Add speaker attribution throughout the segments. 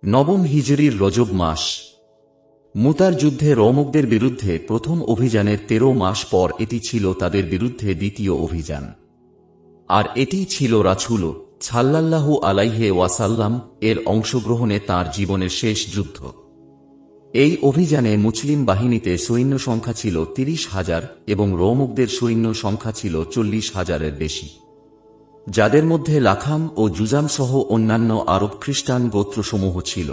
Speaker 1: নবম হিজরির রজব মাস। মুতার যুদ্ধে রোমকদের বিরুদ্ধে প্রথম অভিযানের ১৩ মাস পর এটি ছিল তাদের বিরুদ্ধে দ্বিতীয় অভিযান। আর এটিই ছিল রাসূল সাল্লাল্লাহু আলাইহি ওয়াসাল্লাম এর অংশগ্রহণে তাঁর জীবনের শেষ যুদ্ধ। এই অভিযানে মুসলিম বাহিনীতে সৈন্য সংখ্যা ছিল ৩০,০০০ এবং রোমকদের সৈন্য সংখ্যা ছিল ৪০,০০০-এর বেশি, যাদের মধ্যে লাখাম ও জুজাম সহ অন্যান্য আরব খ্রিস্টান গোত্রসমূহ ছিল,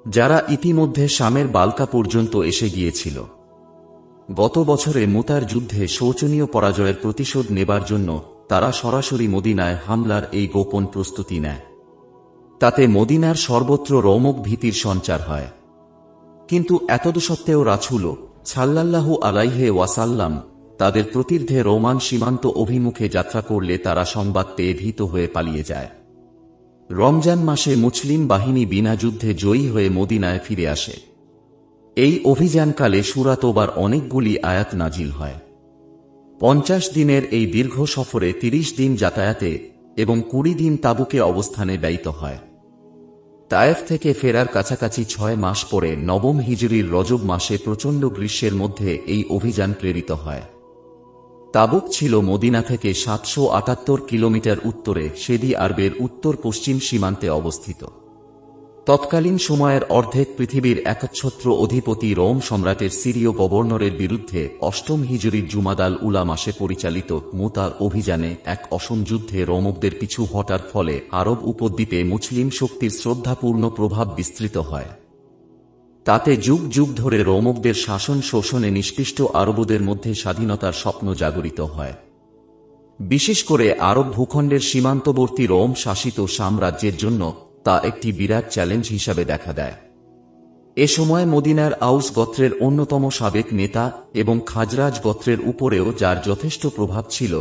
Speaker 1: যারা ইতিমধ্যে শামের বালকা পর্যন্ত এসে গিয়েছিল। গত বছরে মুতার যুদ্ধে শোচনীয় পরাজয়ের প্রতিশোধ নেবার জন্য তারা সরাসরি মদিনায় হামলার এই গোপন প্রস্তুতি নেয়। তাতে মদিনার সর্বত্র রোমক ভীতির সঞ্চার হয়। কিন্তু এতদসত্ত্বেও রাসূল সাল্লাল্লাহু আলাইহি ওয়াসাল্লাম তাদের প্রতির্ধে রোমান সীমান্ত অভিমুখে যাত্রা করলে তারা সংবাদ পেয়ে ভীত হয়ে পালিয়ে যায়। রমজান মাসে মুসলিম বাহিনী বিনা যুদ্ধে জয়ী হয়ে মদিনায় ফিরে আসে। এই অভিযানকালে সূরা তওবার অনেকগুলি আয়াত নাজিল হয়। ৫০ দিনের এই দীর্ঘ সফরে ৩০ দিন যাতায়াতে এবং ২০ দিন তাবুকে অবস্থানে ব্যয়িত হয়। তায়েফ থেকে ফেরার কাছাকাছি ৬ মাস পরে নবম হিজরির রজব মাসে প্রচণ্ড গ্রীষ্মের মধ্যে এই অভিযান প্রেরিত হয়। তাবুক ছিল মদিনা থেকে ৭৭৮ কিলোমিটার উত্তরে সেদি আরবের উত্তর পশ্চিম সীমান্তে অবস্থিত। তৎকালীন সময়ের অর্ধেক পৃথিবীর একচ্ছত্র অধিপতি রোম সম্রাটের সিরীয় গভর্নরের বিরুদ্ধে অষ্টম হিজরির জুমাদাল উলা মাসে পরিচালিত মুতার অভিযানে এক অসম যুদ্ধে রোমকদের পিছু হটার ফলে আরব উপদ্বীপে মুসলিম শক্তির শ্রদ্ধাপূর্ণ প্রভাব বিস্তৃত হয়। তাতে যুগ যুগ ধরে রোমকদের শাসন শোষণে নিষ্পিষ্ট আরবদের মধ্যে স্বাধীনতার স্বপ্ন জাগরিত হয়। বিশেষ করে আরব ভূখণ্ডের সীমান্তবর্তী রোম শাসিত সাম্রাজ্যের জন্য তা একটি বিরাট চ্যালেঞ্জ হিসাবে দেখা দেয়। এ সময় মদিনার আউস গোত্রের অন্যতম সাবেক নেতা এবং খাজরাজ গোত্রের উপরেও যার যথেষ্ট প্রভাব ছিল,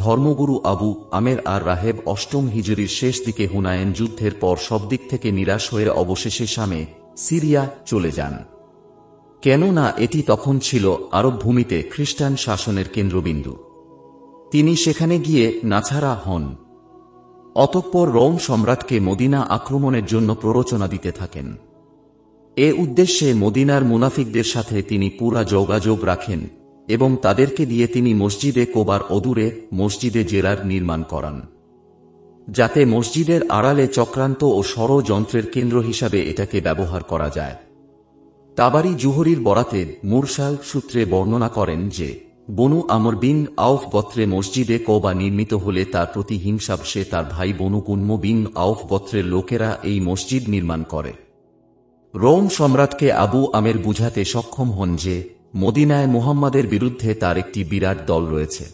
Speaker 1: ধর্মগুরু আবু আমের আর রাহেব অষ্টম হিজরির শেষ দিকে হুনায়েন যুদ্ধের পর সব দিক থেকে নিরাশ হয়ে অবশেষে শামে, সিরিয়া চলে যান। কেননা এটি তখন ছিল আরব ভূমিতে খ্রিস্টান শাসনের কেন্দ্রবিন্দু। তিনি সেখানে গিয়ে নাছাড়া হন। অতঃপর রোম সম্রাটকে মদিনা আক্রমণের জন্য প্ররোচনা দিতে থাকেন। এ উদ্দেশ্যে মদিনার মুনাফিকদের সাথে তিনি পুরা যোগাযোগ রাখেন এবং তাদেরকে দিয়ে তিনি মসজিদে কোবার অদূরে মসজিদে জেরার নির্মাণ করান, যাতে মসজিদের আড়ালে চক্রান্ত ও ষড়যন্ত্রের কেন্দ্র হিসাবে এটাকে ব্যবহার করা যায়। তাবারি জুহরির বরাতে মুরসাল সূত্রে বর্ণনা করেন যে বনু আমর বিন আউফ গোত্রে মসজিদে কোবা নির্মিত হলে তার প্রতি হিংসাবশে তার ভাই বনু কুন্ম বিন আউফ গোত্রের লোকেরা এই মসজিদ নির্মাণ করে। রোম সম্রাটকে আবু আমের বুঝাতে সক্ষম হন যে মদিনায় মুহাম্মাদের বিরুদ্ধে তার একটি বিরাট দল রয়েছে,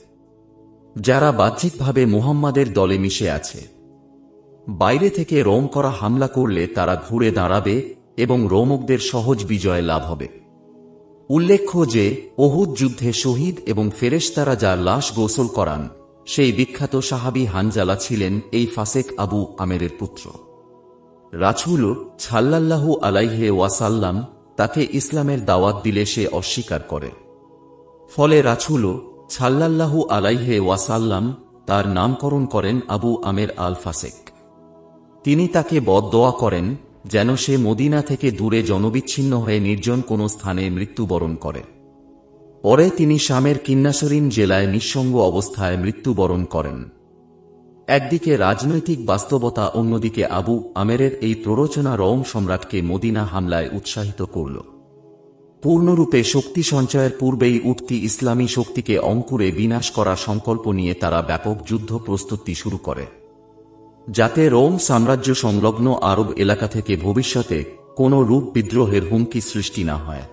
Speaker 1: যারা বাহ্যিকভাবে মুহাম্মাদের দলে মিশে আছে। বাইরে থেকে রোম করা হামলা করলে তারা ঘুরে দাঁড়াবে এবং রোমকদের সহজ বিজয় লাভ হবে। উল্লেখ্য যে ওহুদ যুদ্ধে শহীদ এবং ফেরেশতারা যার লাশ গোসল করান, সেই বিখ্যাত সাহাবী হানজালা ছিলেন এই ফাসেক আবু আমেরের পুত্র। রাসূল সাল্লাল্লাহু আলাইহি ওয়াসাল্লাম তাকে ইসলামের দাওয়াত দিলে সে অস্বীকার করে। ফলে রাসূল সাল্লাল্লাহু আলাইহি ওয়াসাল্লাম তার নামকরণ করেন আবু আমের আল ফাসেক। তিনি তাকে বদদোয়া করেন যেন সে মদিনা থেকে দূরে জনবিচ্ছিন্ন হয়ে নির্জন কোনো স্থানে মৃত্যুবরণ করে। পরে তিনি শামের কিন্নাসরিন জেলায় নিঃসঙ্গ অবস্থায় মৃত্যুবরণ করেন। একদিকে রাজনৈতিক বাস্তবতা, অন্যদিকে আবু আমেরের এই প্ররোচনা রোম সম্রাটকে মদিনা হামলায় উৎসাহিত করল। পূর্ণরূপে শক্তি সঞ্চয়ের পূর্বেই উঠতি ইসলামী শক্তিকে অঙ্কুরে বিনাশ করার সংকল্প নিয়ে তারা ব্যাপক যুদ্ধ প্রস্তুতি শুরু করে, যাতে রোম সাম্রাজ্য সংলগ্ন আরব এলাকা থেকে ভবিষ্যতে কোনো রূপ বিদ্রোহের হুমকি সৃষ্টি না হয়।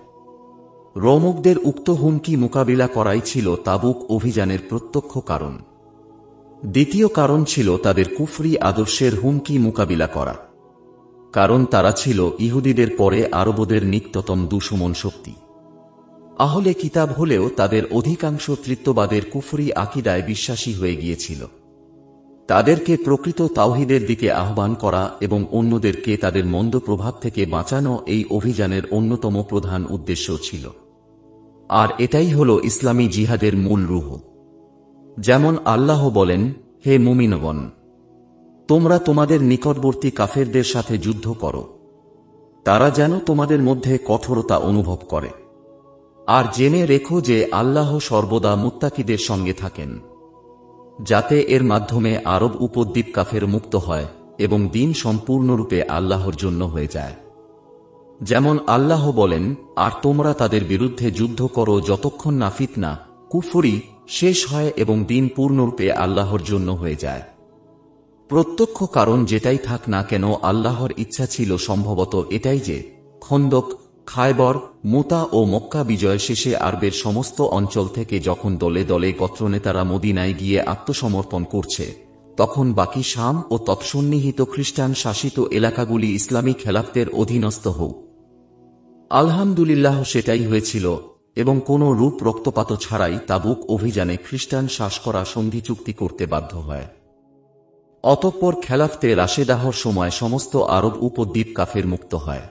Speaker 1: রোমকদের উক্ত হুমকি মোকাবিলা করাই ছিল তাবুক অভিযানের প্রত্যক্ষ কারণ। দ্বিতীয় কারণ ছিল তাদের কুফরি আদর্শের হুমকি মোকাবিলা করা, কারণ তারা ছিল ইহুদিদের পরে আরবদের নিকটতম দুশমন শক্তি। আহলে কিতাব হলেও তাদের অধিকাংশ তৃত্ববাদের কুফরি আকিদায় বিশ্বাসী হয়ে গিয়েছিল। তাদেরকে প্রকৃত তাওহীদের দিকে আহ্বান করা এবং অন্যদেরকে তাদের মন্দ প্রভাব থেকে বাঁচানো এই অভিযানের অন্যতম প্রধান উদ্দেশ্য ছিল। আর এটাই হল ইসলামী জিহাদের মূল রূহ। যেমন আল্লাহ বলেন, হে মুমিনগণ, তোমরা তোমাদের নিকটবর্তী কাফেরদের সাথে যুদ্ধ করো, তারা যেন তোমাদের মধ্যে কঠোরতা অনুভব করে। আর জেনে রেখো যে আল্লাহ সর্বদা মুত্তাকিদের সঙ্গে থাকেন, যাতে এর মাধ্যমে আরব উপদ্বীপ কাফের মুক্ত হয় এবং দিন সম্পূর্ণরূপে আল্লাহর জন্য হয়ে যায়। যেমন আল্লাহ বলেন, আর তোমরা তাদের বিরুদ্ধে যুদ্ধ করো যতক্ষণ না ফিতনা, কুফরি শেষ হয় এবং দিন পূর্ণরূপে আল্লাহর জন্য হয়ে যায়। প্রত্যক্ষ কারণ যেটাই থাক না কেন, আল্লাহর ইচ্ছা ছিল সম্ভবত এটাই যে খন্দক, খায়বর, মুতা ও মক্কা বিজয় শেষে আরবের সমস্ত অঞ্চল থেকে যখন দলে দলে গোত্রনেতারা মদিনায় গিয়ে আত্মসমর্পণ করছে, তখন বাকি শাম ও তৎসন্নিহিত খ্রিস্টান শাসিত এলাকাগুলি ইসলামী খেলাফতের অধীনস্থ হোক। আলহামদুলিল্লাহ সেটাই হয়েছিল এবং কোনো রূপ রক্তপাত ছাড়াই তাবুক অভিযানে খ্রিস্টান শাস করা সন্ধি চুক্তি করতে বাধ্য হয়। অতঃপর খেলাফতে রাশেদাহর সময় সমস্ত আরব উপদ্বীপ কাফের মুক্ত হয়।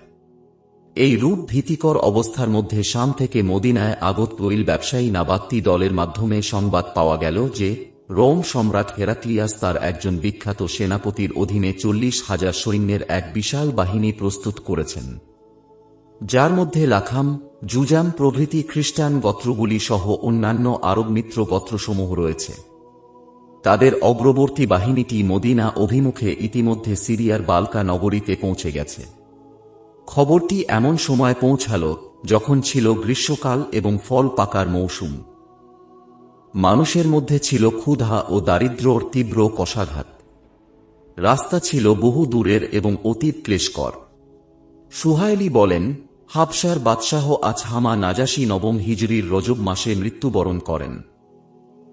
Speaker 1: এই রূপ ভীতিকর অবস্থার মধ্যে শাম থেকে মদিনায় আগত তৈল ব্যবসায়ী নাবাত্তি দলের মাধ্যমে সংবাদ পাওয়া গেল যে রোম সম্রাট হেরাক্লিয়াস তার একজন বিখ্যাত সেনাপতির অধীনে 40,000 সৈন্যের এক বিশাল বাহিনী প্রস্তুত করেছেন, যার মধ্যে লাখাম, জুজাম প্রভৃতি খ্রিস্টান গোত্রগুলি সহ অন্যান্য আরব মিত্র গোত্রসমূহ রয়েছে। তাদের অগ্রবর্তী বাহিনীটি মদিনা অভিমুখে ইতিমধ্যে সিরিয়ার বালকা নগরীতে পৌঁছে গেছে। খবরটি এমন সময় পৌঁছাল যখন ছিল গ্রীষ্মকাল এবং ফল পাকার মৌসুম। মানুষের মধ্যে ছিল ক্ষুধা ও দারিদ্র্যর তীব্র কষাঘাত। রাস্তা ছিল বহু দূরের এবং অতীব ক্লেশকর। সুহাইলি বলেন, হাবশার বাদশাহ আছহামা নাজাশী নবম হিজরির রজব মাসে মৃত্যুবরণ করেন।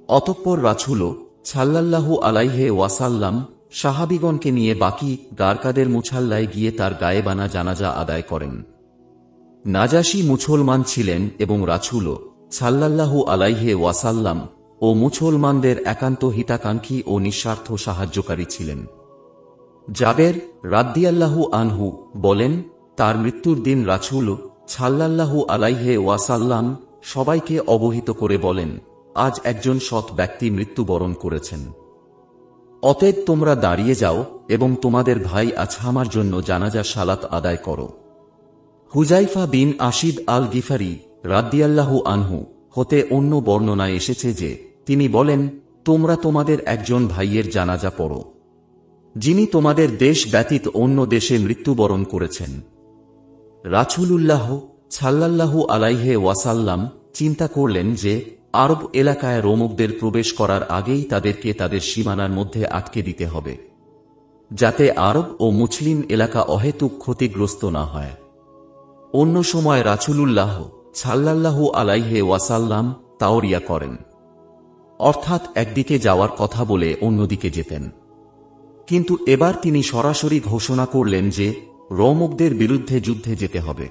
Speaker 1: অতঃপর রাসূল সাল্লাল্লাহু আলাইহি ওয়াসাল্লাম সাহাবীগণকে নিয়ে বাকি দ্বারকাদের মুছাল্লায় গিয়ে তার গায়েবানা জানাজা আদায় করেন। নাজাশী মুসলমান ছিলেন এবং রাসূল সাল্লাল্লাহু আলাইহি ওয়াসাল্লাম ও মুসলমানদের একান্ত হিতাকাঙ্ক্ষী ও নিঃস্বার্থ সাহায্যকারী ছিলেন। জাবের রাদিয়াল্লাহু আনহু বলেন, তার মৃত্যুর দিন রাসূল সাল্লাল্লাহু আলাইহি ওয়াসাল্লাম সবাইকে অবহিত করে বলেন, আজ একজন সৎ ব্যক্তি মৃত্যুবরণ করেছেন। অতএব তোমরা দাঁড়িয়ে যাও এবং তোমাদের ভাই আছহামার জন্য জানাজা সালাত আদায় করো। হুজাইফা বিন আশিদ আল গিফারি রাদিয়াল্লাহু আনহু হতে অন্য বর্ণনায় এসেছে যে তিনি বলেন, তোমরা তোমাদের একজন ভাইয়ের জানাজা পড়ো, যিনি তোমাদের দেশ ব্যতীত অন্য দেশে মৃত্যুবরণ করেছেন। রাসূলুল্লাহ সাল্লাল্লাহু আলাইহি ওয়াসাল্লাম চিন্তা করলেন যে আরব এলাকায় রোমকদের প্রবেশ করার আগেই তাদেরকে তাদের সীমানার মধ্যে আটকে দিতে হবে, যাতে আরব ও মুসলিম এলাকা অহেতুক ক্ষতিগ্রস্ত না হয়। অন্য সময় রাসূলুল্লাহ সাল্লাল্লাহু আলাইহি ওয়াসাল্লাম তাওরিয়া করেন, অর্থাৎ একদিকে যাওয়ার কথা বলে অন্যদিকে যেতেন। কিন্তু এবার তিনি সরাসরি ঘোষণা করলেন যে রোমকদের বিরুদ্ধে যুদ্ধে যেতে হবে।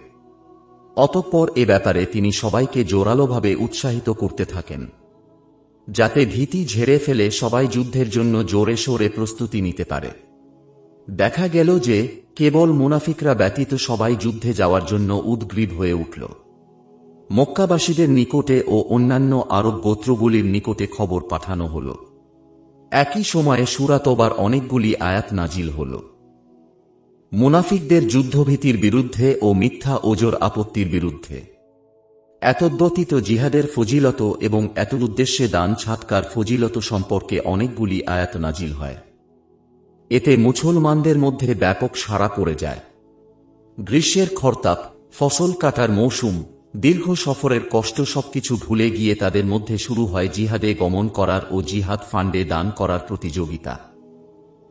Speaker 1: অতঃপর এ ব্যাপারে তিনি সবাইকে জোরালোভাবে উৎসাহিত করতে থাকেন, যাতে ভীতি ঝেড়ে ফেলে সবাই যুদ্ধের জন্য জোরে সোরে প্রস্তুতি নিতে পারে। দেখা গেল যে কেবল মুনাফিকরা ব্যতীত সবাই যুদ্ধে যাওয়ার জন্য উদগ্রীব হয়ে উঠল। মক্কাবাসীদের নিকটে ও অন্যান্য আরব গোত্রগুলির নিকটে খবর পাঠানো হল। একই সময়ে সূরা তওবার অনেকগুলি আয়াত নাজিল হল। মুনাফিকদের যুদ্ধভীতির বিরুদ্ধে ও মিথ্যা ওজর আপত্তির বিরুদ্ধে। এতদ্ব্যতীত জিহাদের ফজিলত এবং এতদুদ্দেশ্যে দান ছাৎকার ফজিলত সম্পর্কে অনেকগুলি আয়াত নাজিল হয়। এতে মুসলমানদের মধ্যে ব্যাপক সাড়া পড়ে যায়। গ্রীষ্মের খরতাপ, ফসল কাটার মৌসুম, দীর্ঘ সফরের কষ্ট সবকিছু ভুলে গিয়ে তাদের মধ্যে শুরু হয় জিহাদে গমন করার ও জিহাদ ফান্ডে দান করার প্রতিযোগিতা।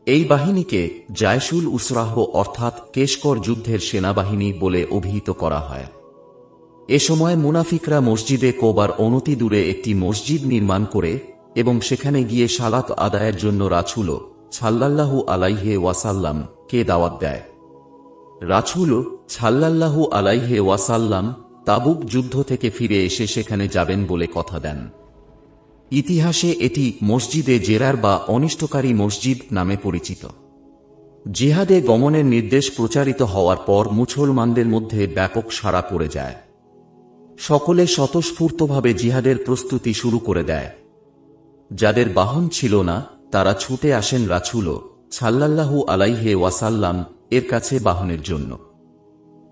Speaker 1: এই বাহিনীকে জায়শুল উসরাহ অর্থাৎ কেশকর যুদ্ধের সেনাবাহিনী বলে অভিহিত করা হয়। এ সময় মুনাফিকরা মসজিদে কোবার অনতি দূরে একটি মসজিদ নির্মাণ করে এবং সেখানে গিয়ে সালাত আদায়ের জন্য রাসূল সাল্লাল্লাহু আলাইহি ওয়াসাল্লাম কে দাওয়াত দেয়। রাসূল সাল্লাল্লাহু আলাইহি ওয়াসাল্লাম তাবুক যুদ্ধ থেকে ফিরে এসে সেখানে যাবেন বলে কথা দেন। ইতিহাসে এটি মসজিদে জেরার বা অনিষ্টকারী মসজিদ নামে পরিচিত। জিহাদে গমনের নির্দেশ প্রচারিত হওয়ার পর মুসলমানদের মধ্যে ব্যাপক সাড়া পড়ে যায়। সকলে স্বতঃস্ফূর্তভাবে জিহাদের প্রস্তুতি শুরু করে দেয়। যাদের বাহন ছিল না তারা ছুটে আসেন রাসূল সাল্লাল্লাহু আলাইহি ওয়াসাল্লাম এর কাছে বাহনের জন্য।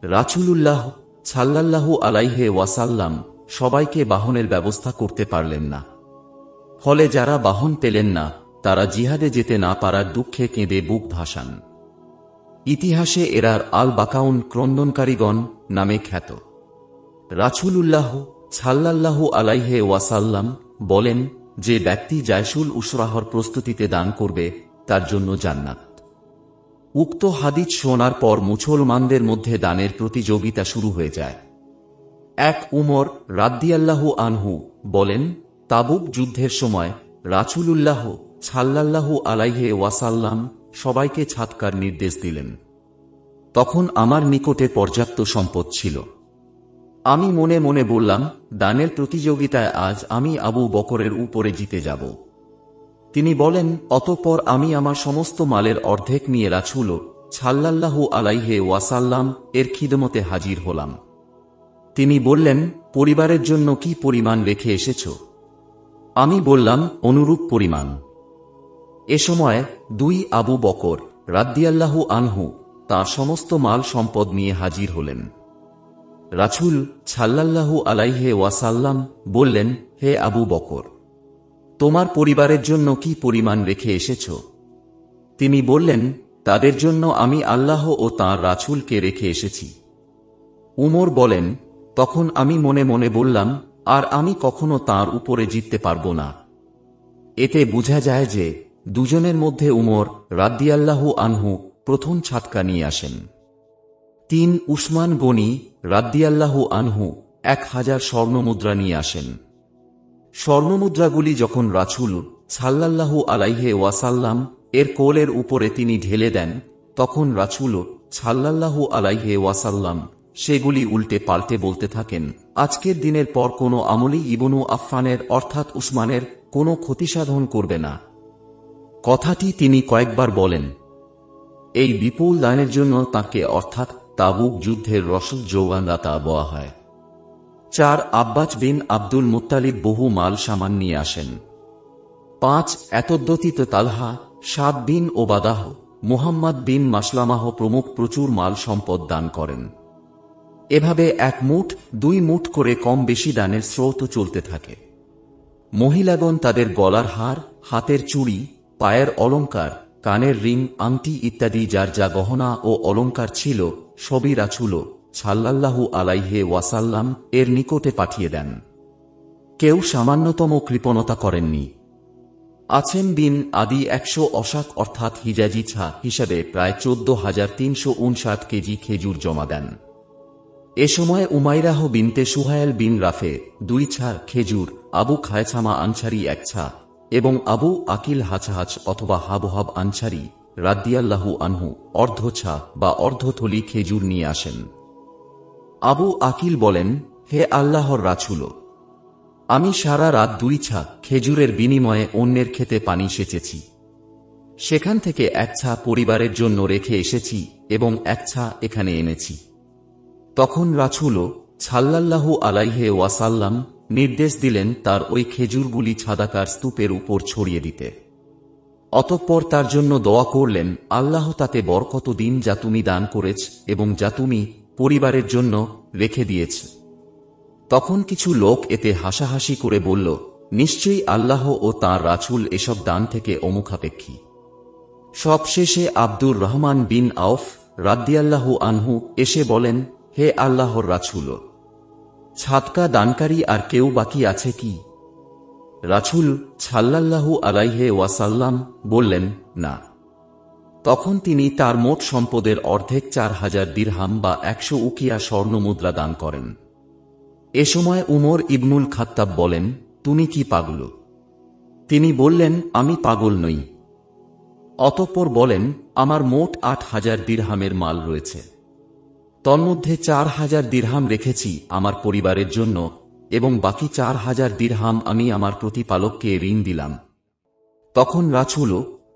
Speaker 1: রাসূলুল্লাহ সাল্লাল্লাহু আলাইহি ওয়াসাল্লাম সবাইকে বাহনের ব্যবস্থা করতে পারলেন না। ফলে যারা বাহন পেলেন না তারা জিহাদে যেতে না পারার দুঃখে কেঁদে বুক ভাসান। ইতিহাসে এরার আল বাকাউন ক্রন্দনকারীগণ নামে খ্যাত। রাসূলুল্লাহ সাল্লাল্লাহু আলাইহি ওয়াসাল্লাম বলেন, যে ব্যক্তি জায়শুল উসরাহর প্রস্তুতিতে দান করবে তার জন্য জান্নাত। উক্ত হাদিস শোনার পর মুসলমানদের মধ্যে দানের প্রতিযোগিতা শুরু হয়ে যায়। এক উমর রাদিয়াল্লাহু আনহু বলেন, তাবুক যুদ্ধের সময় রাসূলুল্লাহ সাল্লাল্লাহু আলাইহি ওয়াসাল্লাম সবাইকে ছাদকার নির্দেশ দিলেন। তখন আমার নিকটে পর্যাপ্ত সম্পদ ছিল। আমি মনে মনে বললাম, দানের প্রতিযোগিতায় আজ আমি আবু বকরের উপরে জিতে যাব। তিনি বলেন, অতঃপর আমি আমার সমস্ত মালের অর্ধেক নিয়ে রাসূল সাল্লাল্লাহু আলাইহি ওয়াসাল্লাম এর খিদমতে হাজির হলাম। তিনি বললেন, পরিবারের জন্য কি পরিমাণ রেখে এসেছ? আমি বললাম, অনুরূপ পরিমাণ। এ সময় দুই আবু বকর রাদিয়াল্লাহু আনহু তাঁর সমস্ত মাল সম্পদ নিয়ে হাজির হলেন। রাসূল সাল্লাল্লাহু আলাইহি ওয়াসাল্লাম বললেন, হে আবু বকর, তোমার পরিবারের জন্য কি পরিমাণ রেখে এসেছ? তিনি বললেন, তাদের জন্য আমি আল্লাহ ও তাঁর রাসূলকে রেখে এসেছি। উমর বলেন, তখন আমি মনে মনে বললাম, আর আমি কখনো তাঁর উপরে জিততে পারব না। এতে বোঝা যায় যে দুজনের মধ্যে উমর রাদিয়াল্লাহু আনহু প্রথম ছাদকা নিয়ে আসেন। ৩ উসমান গনি রাদিয়াল্লাহু আনহু 1000 স্বর্ণমুদ্রা নিয়ে আসেন। স্বর্ণমুদ্রাগুলি যখন রাসূল সাল্লাল্লাহু আলাইহি ওয়াসাল্লাম এর কোলের উপরে তিনি ঢেলে দেন, তখন রাসূল সাল্লাল্লাহু আলাইহি ওয়াসাল্লাম সেগুলি উল্টে পাল্টে বলতে থাকেন, আজকের দিনের পর কোনো আমলি ইবনু আফফানের অর্থাৎ উসমানের কোনো ক্ষতিসাধন করবে না। কথাটি তিনি কয়েকবার বলেন। এই বিপুল দানের জন্য তাঁকে অর্থাৎ তাবুক যুদ্ধের রসদ যোগানদাতা বলা হয়। ৪ আব্বাস বিন আব্দুল মুত্তালিব বহু মাল সামান নিয়ে আসেন। ৫ এতদ্ব্যতীত তালহা, সাদ বিন ওবাদাহ, মুহাম্মদ বিন মাসলামাহ প্রমুখ প্রচুর মাল সম্পদ দান করেন। এভাবে 1 মুঠ 2 মুঠ করে কম বেশি দানের স্রোত চলতে থাকে। মহিলাগণ তাদের গলার হার, হাতের চুড়ি, পায়ের অলংকার, কানের রিং, আংটি ইত্যাদি যার যা গহনা ও অলংকার ছিল সবই রাসূল সাল্লাল্লাহু আলাইহি ওয়াসাল্লাম এর নিকটে পাঠিয়ে দেন। কেউ সামান্যতম কৃপণতা করেননি। আছেম বিন আদি 100 অশাক অর্থাৎ হিজাজি ছা হিসাবে প্রায় 14,359 কেজি খেজুর জমা দেন। এ সময় উমাইরাহ বিনতে সুহায়েল বিন রাফে 2 ছা খেজুর, আবু খায়ছামা আনসারী 1 ছা এবং আবু আকিল হাছাহাছ অথবা হাবহাব আনসারী রাদিয়াল্লাহু আনহু অর্ধ ছা বা অর্ধথলি খেজুর নিয়ে আসেন। আবু আকিল বলেন, হে আল্লাহর রাসূল, আমি সারা রাত 2 ছা খেজুরের বিনিময়ে অন্যের ক্ষেতে পানি সেচেছি। সেখান থেকে 1 ছা পরিবারের জন্য রেখে এসেছি এবং 1 ছা এখানে এনেছি। তখন রাসূল সাল্লাল্লাহু আলাইহি ওয়াসাল্লাম নির্দেশ দিলেন তার ওই খেজুরগুলি ছাদাকার স্তূপের উপর ছড়িয়ে দিতে। অতঃপর তার জন্য দোয়া করলেন, আল্লাহ তাতে বরকত দিন যা তুমি দান করেছ এবং যা তুমি পরিবারের জন্য রেখে দিয়েছ। তখন কিছু লোক এতে হাসাহাসি করে বলল, নিশ্চয়ই আল্লাহ ও তাঁর রাসূল এসব দান থেকে অমুখাপেক্ষী। সবশেষে আব্দুর রহমান বিন আউফ রাদিয়াল্লাহু আনহু এসে বলেন, হে আল্লাহর রাসূল, ছাদকা দানকারী আর কেউ বাকি আছে কি? রাসূল সাল্লাল্লাহু আলাইহি ওয়াসাল্লাম বললেন, না। তখন তিনি তার মোট সম্পদের অর্ধেক 4000 দিরহাম বা 100 উকিয়া স্বর্ণমুদ্রা দান করেন। এ সময় উমর ইবনুল খাত্তাব বলেন, তুমি কি পাগল? তিনি বললেন, আমি পাগল নই। অতঃপর বলেন, আমার মোট 8000 দিরহামের মাল রয়েছে। তন্মধ্যে 4000 দিরহাম রেখেছি আমার পরিবারের জন্য এবং বাকি 4000 দিরহাম আমি আমার প্রতিপালককে ঋণ দিলাম। তখন রাসূল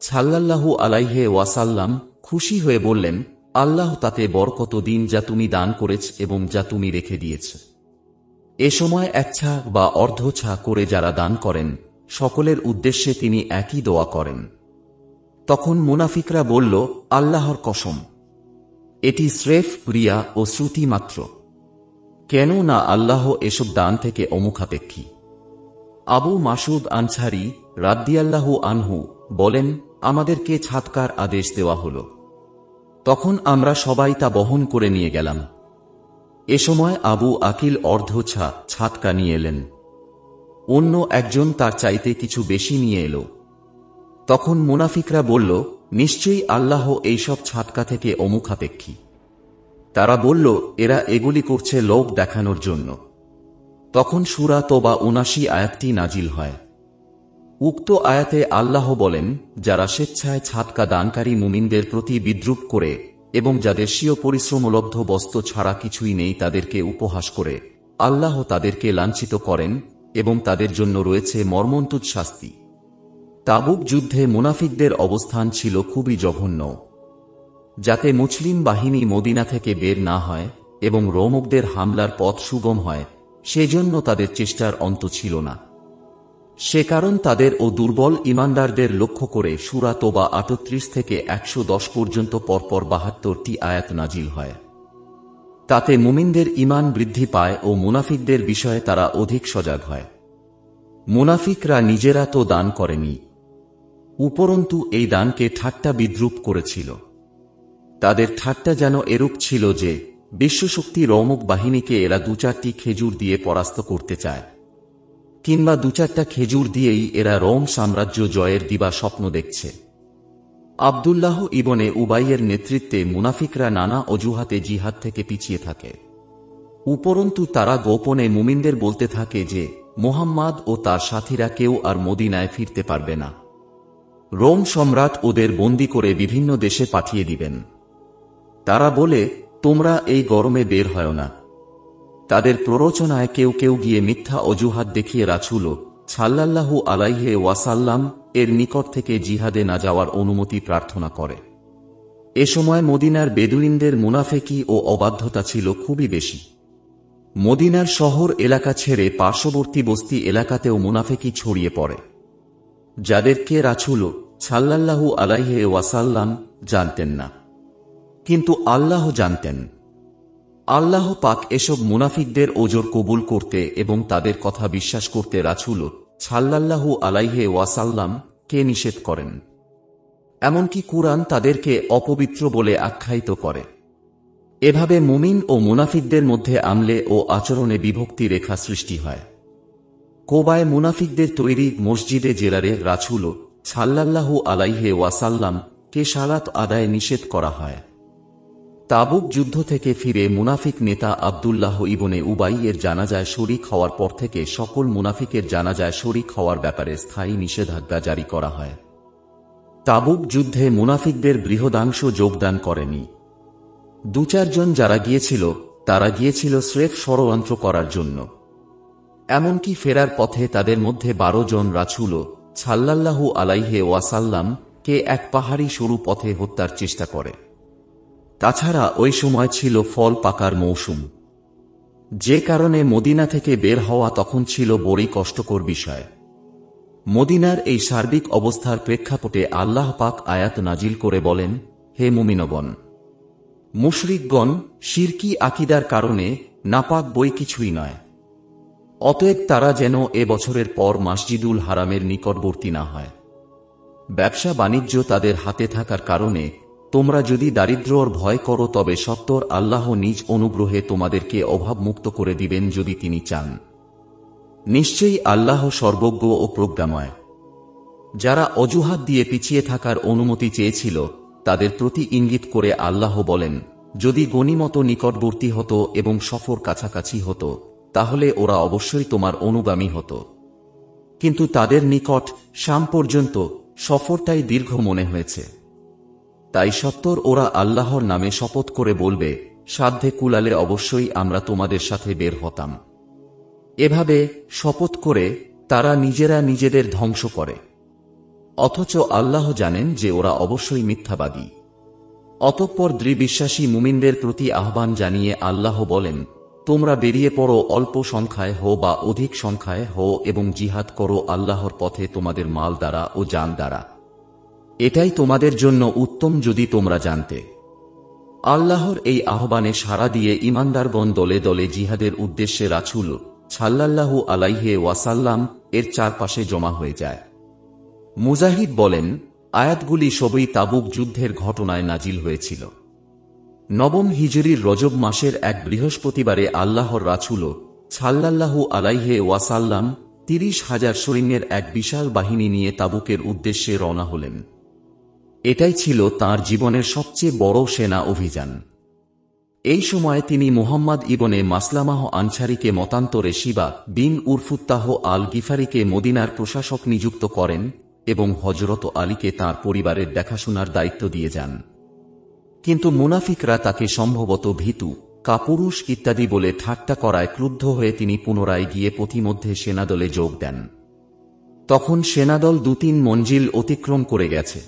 Speaker 1: সাল্লাল্লাহু আলাইহি ওয়াসাল্লাম খুশি হয়ে বললেন, আল্লাহ তাতে বরকত দিন যা তুমি দান করেছ এবং যা তুমি রেখে দিয়েছ। এ সময় 1 ছা বা অর্ধ ছা করে যারা দান করেন সকলের উদ্দেশ্যে তিনি একই দোয়া করেন। তখন মুনাফিকরা বলল, আল্লাহর কসম, এটি স্রেফ ক্রিয়া ও শ্রুতি মাত্র। কেন না আল্লাহ এসব দান থেকে অমুখাপেক্ষী। আবু মাসুদ আনসারী রাদ্দিয়াল্লাহু আনহু বলেন, আমাদেরকে ছাতকার আদেশ দেওয়া হল। তখন আমরা সবাই তা বহন করে নিয়ে গেলাম। এ সময় আবু আকিল অর্ধ ছাতকা নিয়ে এলেন। অন্য একজন তার চাইতে কিছু বেশি নিয়ে এলো। তখন মুনাফিকরা বলল, নিশ্চয়ই আল্লাহ এইসব ছাতকা থেকে অমুখাপেক্ষী। তারা বলল, এরা এগুলি করছে লোক দেখানোর জন্য। তখন সূরা তোবা ৭৯ আয়াতটি নাজিল হয়। উক্ত আয়াতে আল্লাহ বলেন, যারা স্বেচ্ছায় ছাতকা দানকারী মুমিনদের প্রতি বিদ্রূপ করে এবং যাদের স্বীয় পরিশ্রমলব্ধ বস্তু ছাড়া কিছুই নেই তাদেরকে উপহাস করে, আল্লাহ তাদেরকে লাঞ্ছিত করেন এবং তাদের জন্য রয়েছে মর্মন্তুদ শাস্তি। তাবুক যুদ্ধে মুনাফিকদের অবস্থান ছিল খুবই জঘন্য। যাতে মুসলিম বাহিনী মদিনা থেকে বের না হয় এবং রোমকদের হামলার পথ সুগম হয়, সেজন্য তাদের চেষ্টার অন্ত ছিল না। সে কারণ তাদের ও দুর্বল ঈমানদারদের লক্ষ্য করে সূরা তোবা ৩৮ থেকে ১১০ পর্যন্ত পরপর ৭২টি আয়াত নাজিল হয়। তাতে মুমিনদের ঈমান বৃদ্ধি পায় ও মুনাফিকদের বিষয়ে তারা অধিক সজাগ হয়। মুনাফিকরা নিজেরা তো দান করেনি, উপরন্তু এই দানকে ঠাট্টা বিদ্রূপ করেছিল। তাদের ঠাট্টা যেন এরূপ ছিল যে বিশ্বশক্তি রোমক বাহিনীকে এরা ২-৪টি খেজুর দিয়ে পরাস্ত করতে চায়, কিংবা ২-৪টা খেজুর দিয়েই এরা রোম সাম্রাজ্য জয়ের দিবা স্বপ্ন দেখছে। আব্দুল্লাহ ইবনে উবাইয়ের নেতৃত্বে মুনাফিকরা নানা অজুহাতে জিহাদ থেকে পিছিয়ে থাকে। উপরন্তু তারা গোপনে মুমিনদের বলতে থাকে যে মুহাম্মাদ ও তার সাথীরা কেউ আর মদিনায় ফিরতে পারবে না। রোম সম্রাট ওদের বন্দী করে বিভিন্ন দেশে পাঠিয়ে দিবেন। তারা বলে, তোমরা এই গরমে বের হয় না। তাদের প্ররোচনায় কেউ কেউ গিয়ে মিথ্যা অজুহাত দেখিয়ে রাসূল সাল্লাল্লাহু আলাইহি ওয়াসাল্লাম এর নিকট থেকে জিহাদে না যাওয়ার অনুমতি প্রার্থনা করে। এ সময় মদিনার বেদুইনদের মুনাফেকি ও অবাধ্যতা ছিল খুবই বেশি। মদিনার শহর এলাকা ছেড়ে পার্শ্ববর্তী বস্তি এলাকাতেও মুনাফেকি ছড়িয়ে পড়ে, যাদেরকে রাসূল সাল্লাল্লাহু আলাইহি ওয়াসাল্লাম জানতেন না, কিন্তু আল্লাহ জানতেন। আল্লাহ পাক এসব মুনাফিকদের ওজর কবুল করতে এবং তাদের কথা বিশ্বাস করতে রাসূল সাল্লাল্লাহু আলাইহি ওয়াসাল্লাম কে নিষেধ করেন। এমনকি কুরআন তাদেরকে অপবিত্র বলে আখ্যায়িত করে। এভাবে মুমিন ও মুনাফিকদের মধ্যে আমলে ও আচরণে বিভক্তি রেখা সৃষ্টি হয়। কোবায় মুনাফিকদের তৈরি মসজিদে জেরারে রাসূল সাল্লাল্লাহু আলাইহি ওয়াসাল্লাম কে সালাত আদায় নিষেধ করা হয়। তাবুক যুদ্ধ থেকে ফিরে মুনাফিক নেতা আব্দুল্লাহ ইবনে উবাইয়ের জানাজায় শরীক হওয়ার পর থেকে সকল মুনাফিকের জানাজায় শরীক হওয়ার ব্যাপারে স্থায়ী নিষেধাজ্ঞা জারি করা হয়। তাবুক যুদ্ধে মুনাফিকদের বৃহদাংশ যোগদান করেনি। ২-৪ জন যারা গিয়েছিল তারা গিয়েছিল স্রেফ ষড়যন্ত্র করার জন্য। এমনকি ফেরার পথে তাদের মধ্যে ১২ জন রাসূল সাল্লাল্লাহু আলাইহি ওয়াসাল্লাম কে এক পাহাড়ি সরু পথে হত্যার চেষ্টা করে। তাছাড়া ওই সময় ছিল ফল পাকার মৌসুম, যে কারণে মদিনা থেকে বের হওয়া তখন ছিল বড়ই কষ্টকর বিষয়। মদিনার এই সার্বিক অবস্থার প্রেক্ষাপটে আল্লাহ পাক আয়াত নাজিল করে বলেন, হে মুমিনগণ, মুশরিকগণ শিরকি আকিদার কারণে নাপাক বই কিছুই নয়। অতএব তারা যেন এ বছরের পর মসজিদুল হারামের নিকটবর্তী না হয়। ব্যবসা বাণিজ্য তাদের হাতে থাকার কারণে তোমরা যদি দারিদ্র্যর ভয় করো তবে সত্বর আল্লাহ নিজ অনুগ্রহে তোমাদেরকে অভাবমুক্ত করে দিবেন যদি তিনি চান। নিশ্চয়ই আল্লাহ সর্বজ্ঞ ও প্রজ্ঞাময়। যারা অজুহাত দিয়ে পিছিয়ে থাকার অনুমতি চেয়েছিল তাদের প্রতি ইঙ্গিত করে আল্লাহ বলেন, যদি গনিমত নিকটবর্তী হতো এবং সফর কাছাকাছি হতো তাহলে ওরা অবশ্যই তোমার অনুগামী হতো, কিন্তু তাদের নিকট শাম পর্যন্ত সফরটাই দীর্ঘ মনে হয়েছে। তাই সত্বর ওরা আল্লাহর নামে শপথ করে বলবে, সাধ্যে কুলালে অবশ্যই আমরা তোমাদের সাথে বের হতাম। এভাবে শপথ করে তারা নিজেরা নিজেদের ধ্বংস করে, অথচ আল্লাহ জানেন যে ওরা অবশ্যই মিথ্যাবাদী। অতঃপর দৃঢ়বিশ্বাসী মুমিনদের প্রতি আহ্বান জানিয়ে আল্লাহ বলেন, তোমরা বেরিয়ে পড়ো, অল্প সংখ্যায় হো বা অধিক সংখ্যায় হো, এবং জিহাদ করো আল্লাহর পথে তোমাদের মাল দ্বারা ও জান দ্বারা। এটাই তোমাদের জন্য উত্তম যদি তোমরা জানতে। আল্লাহর এই আহ্বানে সাড়া দিয়ে ঈমানদারগণ দলে দলে জিহাদের উদ্দেশ্যে রাসূল সাল্লাল্লাহু আলাইহি ওয়াসাল্লাম এর চারপাশে জমা হয়ে যায়। মুজাহিদ বলেন, আয়াতগুলি সবই তাবুক যুদ্ধের ঘটনায় নাজিল হয়েছিল। নবম হিজরির রজব মাসের এক বৃহস্পতিবারে আল্লাহর রাসূল সাল্লাল্লাহু আলাইহি ওয়াসাল্লাম ৩০,০০০ সৈন্যের এক বিশাল বাহিনী নিয়ে তাবুকের উদ্দেশ্যে রওনা হলেন। এটাই ছিল তাঁর জীবনের সবচেয়ে বড় সেনা অভিযান। এই সময় তিনি মুহাম্মদ ইবনে মাসলামাহ আনসারীকে মতান্তরে শিবা বিন উরফুত্তাহ আল গিফারিকে মদিনার প্রশাসক নিযুক্ত করেন এবং হযরত আলীকে তাঁর পরিবারের দেখাশোনার দায়িত্ব দিয়ে যান। কিন্তু মুনাফিকরা তাকে সম্ভবত ভীতু, কাপুরুষ ইত্যাদি বলে ঠাট্টা করায় ক্রুদ্ধ হয়ে তিনি পুনরায় গিয়ে পথিমধ্যে সেনাদলে যোগ দেন। তখন সেনাদল ২-৩ মঞ্জিল অতিক্রম করে গেছে।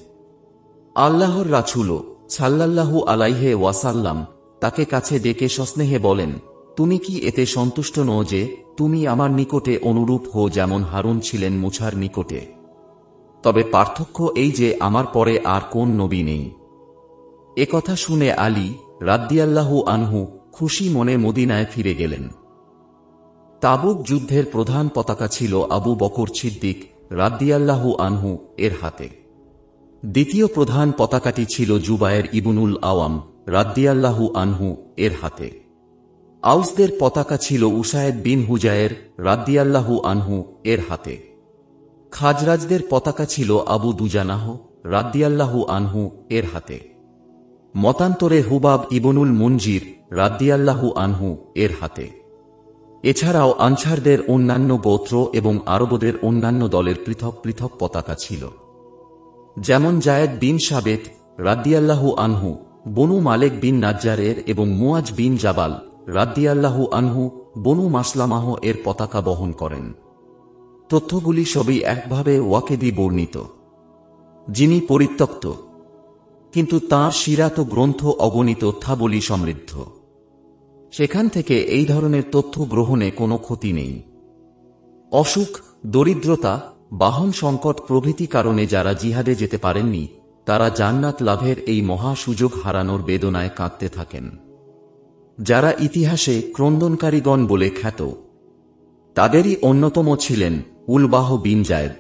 Speaker 1: আল্লাহর রাসূল সাল্লাল্লাহু আলাইহি ওয়াসাল্লাম তাকে কাছে ডেকে সস্নেহে বলেন, তুমি কি এতে সন্তুষ্ট নও যে তুমি আমার নিকটে অনুরূপ হো যেমন হারুন ছিলেন মুছার নিকটে? তবে পার্থক্য এই যে আমার পরে আর কোন নবী নেই। একথা শুনে আলী রাদিয়াল্লাহু আনহু খুশি মনে মদিনায় ফিরে গেলেন। তাবুক যুদ্ধের প্রধান পতাকা ছিল আবু বকর সিদ্দিক রাদিয়াল্লাহু আনহু এর হাতে। দ্বিতীয় প্রধান পতাকাটি ছিল জুবায়ের ইবনুল আওয়াম রাদিয়াল্লাহু আনহু এর হাতে। আউসদের পতাকা ছিল উসায়েদ বিন হুজায়ের রাদিয়াল্লাহু আনহু এর হাতে। খাজরাজদের পতাকা ছিল আবু দুজানাহ রাদিয়াল্লাহু আনহু এর হাতে। মতান্তরে হুবাব ইবনুল মুনজির রাদিয়াল্লাহু আনহু এর হাতে। এছাড়াও আনসারদের অন্যান্য গোত্র এবং আরবদের অন্যান্য দলের পৃথক পৃথক পতাকা ছিল, যেমন জায়েদ বিন সাবেত রাদিয়াল্লাহু আনহু বনু মালেক বিন নাজ্জারের এবং মুয়াজ বিন জাবাল রাদিয়াল্লাহু আনহু বনু মাসলামাহ এর পতাকা বহন করেন। তথ্যগুলি সবই একভাবে ওয়াকেদি বর্ণিত। যিনি পরিত্যক্ত, কিন্তু তাঁর সিরাত গ্রন্থ অগণিত তথ্যাবলী সমৃদ্ধ। সেখান থেকে এই ধরনের তথ্য গ্রহণে কোনো ক্ষতি নেই। অসুখ, দরিদ্রতা, বাহন সংকট প্রভৃতি কারণে যারা জিহাদে যেতে পারেননি তারা জান্নাত লাভের এই মহা সুযোগ হারানোর বেদনায় কাঁদতে থাকেন। যারা ইতিহাসে ক্রন্দনকারীগণ বলে খ্যাত তাদেরই অন্যতম ছিলেন উলবাহ বিন জায়েদ,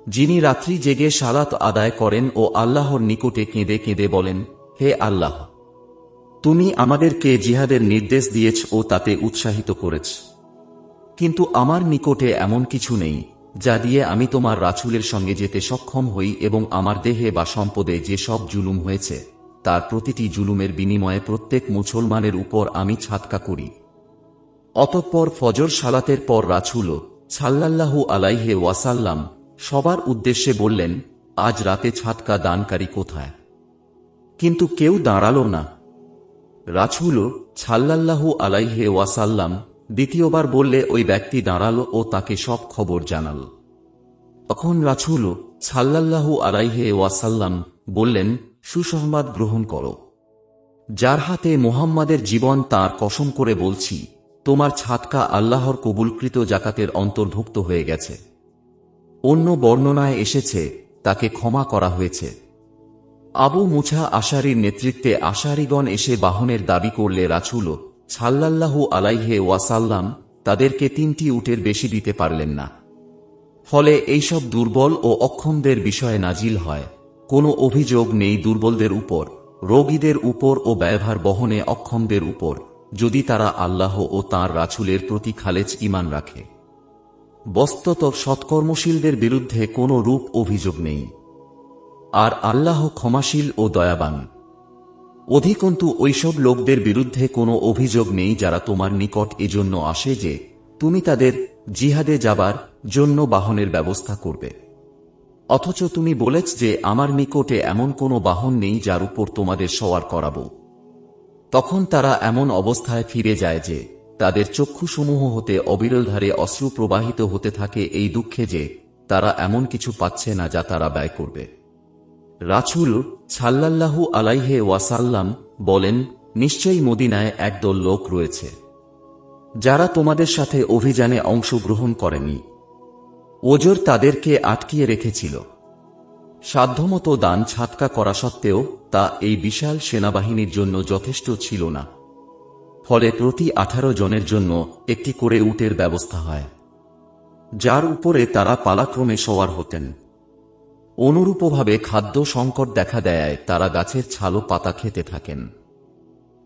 Speaker 1: যিনি রাত্রি জেগে সালাত আদায় করেন ও আল্লাহর নিকটে কেঁদে কেঁদে বলেন, হে আল্লাহ, তুমি আমাদেরকে জিহাদের নির্দেশ দিয়েছ ও তাতে উৎসাহিত করেছ, কিন্তু আমার নিকটে এমন কিছু নেই যা দিয়ে আমি তোমার রাসূলের সঙ্গে যেতে সক্ষম হই এবং আমার দেহে বা সম্পদে যে সব জুলুম হয়েছে তার প্রতিটি জুলুমের বিনিময়ে প্রত্যেক মুসলমানের উপর আমি ছাতকা করি। অতঃপর ফজর সালাতের পর রাসূল সাল্লাল্লাহু আলাইহি ওয়াসাল্লাম সবার উদ্দেশ্যে বললেন, আজ রাতে ছাতকা দানকারী কোথায়? কিন্তু কেউ দাঁড়াল না। রাসূল সাল্লাল্লাহু আলাইহি ওয়াসাল্লাম দ্বিতীয়বার বললে ওই ব্যক্তি দাঁড়াল ও তাকে সব খবর জানাল। তখন রাসূল সাল্লাল্লাহু আলাইহি ওয়াসাল্লাম বললেন, সুসংবাদ গ্রহণ করো। যার হাতে মুহাম্মাদের জীবন তার কসম করে বলছি, তোমার ছাতকা আল্লাহর কবুলকৃত জাকাতের অন্তর্ভুক্ত হয়ে গেছে। অন্য বর্ণনায় এসেছে তাকে ক্ষমা করা হয়েছে। আবু মুছা আশারীর নেতৃত্বে আশারীগণ এসে বাহনের দাবি করলে রাসূল সাল্লাল্লাহু আলাইহি ওয়াসাল্লাম তাদেরকে 3টি উটের বেশি দিতে পারলেন না। ফলে এইসব দুর্বল ও অক্ষমদের বিষয়ে নাজিল হয়, কোনো অভিযোগ নেই দুর্বলদের উপর, রোগীদের উপর ও ব্যয়ভার বহনে অক্ষমদের উপর, যদি তারা আল্লাহ ও তাঁর রাসূলের প্রতি খালেজ ঈমান রাখে। বস্তুত সৎকর্মশীলদের বিরুদ্ধে কোনো রূপ অভিযোগ নেই, আর আল্লাহ ক্ষমাশীল ও দয়াবান। অধিকন্তু ওইসব লোকদের বিরুদ্ধে কোনো অভিযোগ নেই যারা তোমার নিকট এজন্য আসে যে তুমি তাদের জিহাদে যাবার জন্য বাহনের ব্যবস্থা করবে, অথচ তুমি বলেছ যে আমার নিকটে এমন কোনো বাহন নেই যার উপর তোমাদের সওয়ার করাব। তখন তারা এমন অবস্থায় ফিরে যায় যে তাদের চক্ষুসমূহ হতে অবিরলধারে অশ্রু প্রবাহিত হতে থাকে এই দুঃখে যে তারা এমন কিছু পাচ্ছে না যা তারা ব্যয় করবে। রাসূল সাল্লাল্লাহু আলাইহি ওয়াসাল্লাম বলেন, নিশ্চয়ই মদিনায় একদল লোক রয়েছে যারা তোমাদের সাথে অভিযানে অংশগ্রহণ করেনি। ওজর তাদেরকে আটকিয়ে রেখেছিল। সাধ্যমতো দান ছাতকা করা সত্ত্বেও তা এই বিশাল সেনাবাহিনীর জন্য যথেষ্ট ছিল না। ফলে প্রতি 18 জনের জন্য একটি করে উটের ব্যবস্থা হয়, যার উপরে তারা পালাক্রমে সওয়ার হতেন। অনুরূপভাবে খাদ্য সংকট দেখা দেয়, তারা গাছের ছালো পাতা খেতে থাকেন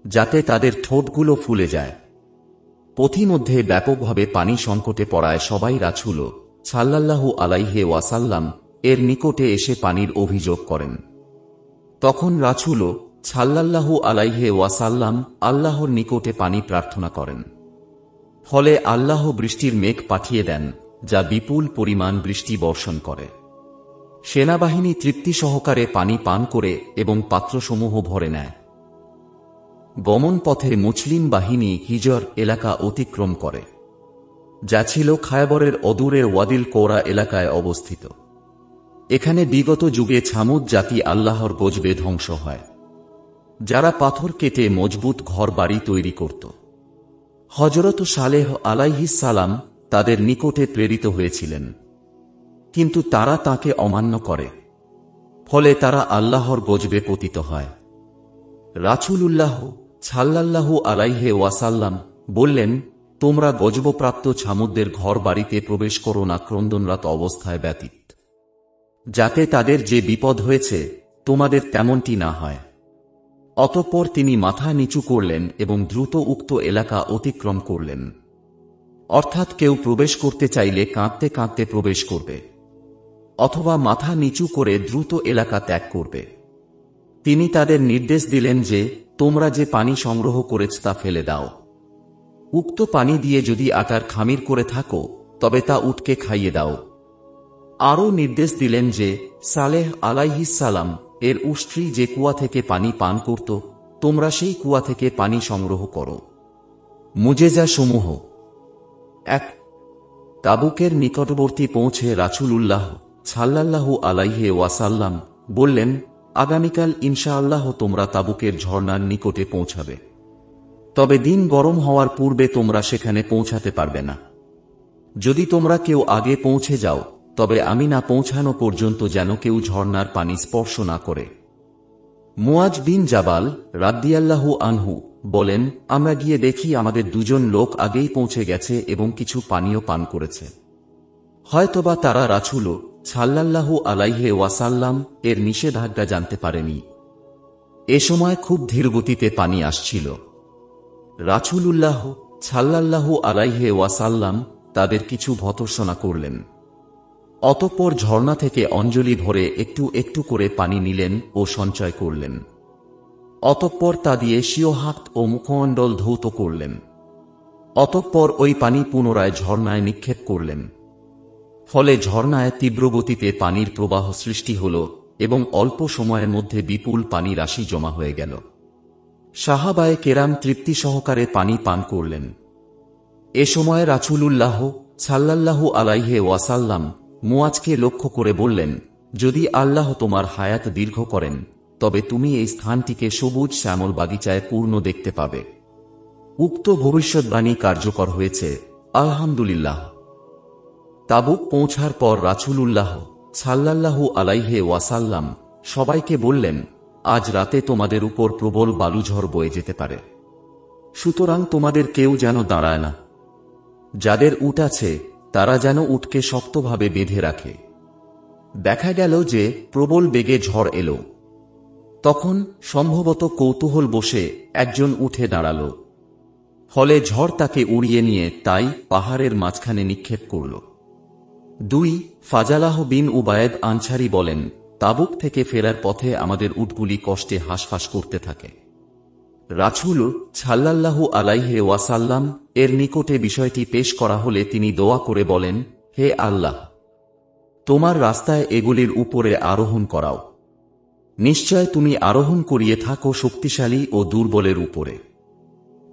Speaker 1: যাতে তাদের ঠোঁটগুলো ফুলে যায়। পথিমধ্যে ব্যাপকভাবে পানি সংকটে পড়ায় সবাই রাসূল সাল্লাল্লাহু আলাইহি ওয়াসাল্লাম এর নিকটে এসে পানির অভিযোগ করেন। তখন রাসূল সাল্লাল্লাহু আলাইহি ওয়াসাল্লাম আল্লাহর নিকটে পানি প্রার্থনা করেন। ফলে আল্লাহ বৃষ্টির মেঘ পাঠিয়ে দেন, যা বিপুল পরিমাণ বৃষ্টি বর্ষণ করে। সেনাবাহিনী তৃপ্তি সহকারে পানি পান করে এবং পাত্রসমূহ ভরে নেয়। গমন পথে মুসলিম বাহিনী হিজর এলাকা অতিক্রম করে, যা ছিল খায়বরের অদূরের ওয়াদিল কোরা এলাকায় অবস্থিত। এখানে বিগত যুগে ছামুদ জাতি আল্লাহর গজবে ধ্বংস হয়, যারা পাথর কেটে মজবুত ঘর বাড়ি তৈরি করত। হযরত সালেহ আলাইহিস সালাম তাদের নিকটে প্রেরিত হয়েছিলেন, কিন্তু তারা তাকে অমান্য করে। ফলে তারা আল্লাহর গজবে পতিত হয়। রাসূলুল্লাহ সাল্লাল্লাহু আলাইহি ওয়াসাল্লাম বললেন, তোমরা গজবপ্রাপ্ত ছামুদদের ঘর বাড়িতে প্রবেশ করো না ক্রন্দনরত অবস্থায় ব্যতীত, যাতে তাদের যে বিপদ হয়েছে তোমাদের তেমনটি না হয়। অতঃপর তিনি মাথা নিচু করলেন এবং দ্রুত উক্ত এলাকা অতিক্রম করলেন। অর্থাৎ কেউ প্রবেশ করতে চাইলে কাঁদতে কাঁদতে প্রবেশ করবে, অথবা মাথা নিচু করে দ্রুত এলাকা ত্যাগ করবে। তিনি তাদের নির্দেশ দিলেন যে, তোমরা যে পানি সংগ্রহ করেছ তা ফেলে দাও। উক্ত পানি দিয়ে যদি আটার খামির করে থাকো তবে তা উটকে খাইয়ে দাও। আরও নির্দেশ দিলেন যে, সালেহ আলাইহিস সালাম এর স্ত্রী যে কুয়া থেকে পানি পান করত, তোমরা সেই কুয়া থেকে পানি সংগ্রহ করো। মুজেজা সমূহ। 1 তাবুকের নিকটবর্তী পৌঁছে রাসূলুল্লাহ সাল্লাল্লাহু আলাইহি ওয়াসাল্লাম বললেন, আগামীকাল ইনশাআল্লাহ তোমরা তাবুকের ঝর্ণার নিকটে পৌঁছাবে। তবে দিন গরম হওয়ার পূর্বে তোমরা সেখানে পৌঁছাতে পারবে না। যদি তোমরা কেউ আগে পৌঁছে যাও, তবে আমি না পৌঁছানো পর্যন্ত যেন কেউ ঝর্ণার পানি স্পর্শ না করে। মুয়াজ বিন জাবাল রাদিয়াল্লাহু আনহু বলেন, আমরা গিয়ে দেখি আমাদের দুজন লোক আগেই পৌঁছে গেছে এবং কিছু পানীয় পান করেছে। হয়তোবা তারা রাসূল সাল্লাল্লাহু আলাইহি ওয়াসাল্লাম এর নিষেধাজ্ঞা জানতে পারেনি। এ সময় খুব ধীরগতিতে পানি আসছিল। রাসূলুল্লাহ সাল্লাল্লাহু আলাইহি ওয়াসাল্লাম তাদের কিছু ভর্ৎসনা করলেন। অতঃপর ঝর্ণা থেকে অঞ্জলি ভরে একটু একটু করে পানি নিলেন ও সঞ্চয় করলেন। অতঃপর তা দিয়ে স্বীয় হাত ও মুখমণ্ডল ধৌত করলেন। অতঃপর ওই পানি পুনরায় ঝর্ণায় নিক্ষেপ করলেন। ফলে ঝর্ণায় তীব্রগতিতে পানির প্রবাহ সৃষ্টি হল এবং অল্প সময়ের মধ্যে বিপুল পানি রাশি জমা হয়ে গেল। সাহাবায়ে কেরাম তৃপ্তি সহকারে পানি পান করলেন। এ সময় রাসূলুল্লাহ সাল্লাল্লাহু আলাইহি ওয়াসাল্লাম মুয়াজকে লক্ষ্য করে বললেন, যদি আল্লাহ তোমার হায়াত দীর্ঘ করেন তবে তুমি এই স্থানটিকে সবুজ শ্যামল বাগিচায় পূর্ণ দেখতে পাবে। উক্ত ভবিষ্যদ্বাণী কার্যকর হয়েছে, আলহামদুলিল্লাহ। তাবুক পৌঁছার পর রাসূলুল্লাহ সাল্লাল্লাহু আলাইহি ওয়াসাল্লাম সবাইকে বললেন, আজ রাতে তোমাদের উপর প্রবল বালুঝড় বয়ে যেতে পারে, সুতরাং তোমাদের কেউ যেন দাঁড়ায় না। যাদের উট আছে তারা যেন উটকে শক্তভাবে বেঁধে রাখে। দেখা গেল যে প্রবল বেগে ঝড় এলো। তখন সম্ভবত কৌতূহল বসে একজন উঠে দাঁড়াল। ফলে ঝড় তাকে উড়িয়ে নিয়ে তাই পাহাড়ের মাঝখানে নিক্ষেপ করল। 2 ফাজালাহ বিন উবায়েদ আনসারী বলেন, তাবুক থেকে ফেরার পথে আমাদের উটগুলি কষ্টে হাঁসফাঁস করতে থাকে। রাসূল সাল্লাল্লাহু আলাইহি ওয়াসাল্লাম এর নিকটে বিষয়টি পেশ করা হলে তিনি দোয়া করে বলেন, হে আল্লাহ, তোমার রাস্তায় এগুলির উপরে আরোহণ করাও। নিশ্চয় তুমি আরোহণ করিয়ে থাকো শক্তিশালী ও দুর্বলের উপরে,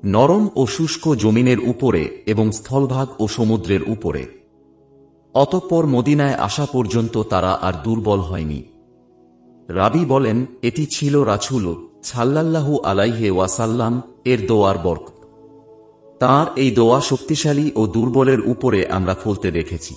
Speaker 1: নরম ও শুষ্ক জমিনের উপরে এবং স্থলভাগ ও সমুদ্রের উপরে। অতঃপর মদিনায় আসা পর্যন্ত তারা আর দুর্বল হয়নি। রাবী বলেন, এটি ছিল রাসূল সাল্লাল্লাহু আলাইহি ওয়াসাল্লাম এর দোয়ার বরকত। তাঁর এই দোয়া শক্তিশালী ও দুর্বলের উপরে আমরা ফলতে দেখেছি।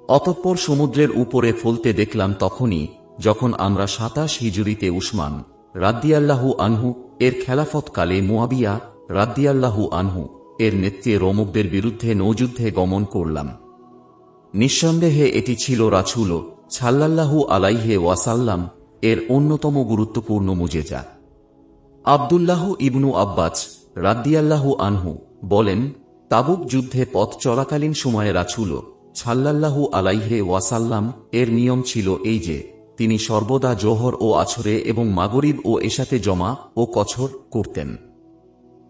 Speaker 1: অতঃপর সমুদ্রের উপরে ফলতে দেখলাম, তখনই যখন আমরা ২৭ হিজরিতে উসমান রাদ্দিয়াল্লাহু আনহু এর খেলাফতকালে মুয়াবিয়া রাদ্দিয়াল্লাহু আনহু এর নেতৃত্বে রোমকদের বিরুদ্ধে নৌযুদ্ধে গমন করলাম। নিঃসন্দেহে এটি ছিল রাসূল সাল্লাল্লাহু আলাইহি ওয়াসাল্লাম এর অন্যতম গুরুত্বপূর্ণ মুজেজা। আব্দুল্লাহ ইবনু আব্বাস রাদ্দিয়াল্লাহু আনহু বলেন, তাবুক যুদ্ধে পথ চলাকালীন সময়ে রাসূল সাল্লাল্লাহু আলাইহি ওয়াসাল্লাম এর নিয়ম ছিল এই যে তিনি সর্বদা জোহর ও আসরে এবং মাগরিব ও এশাতে জমা ও কছর করতেন।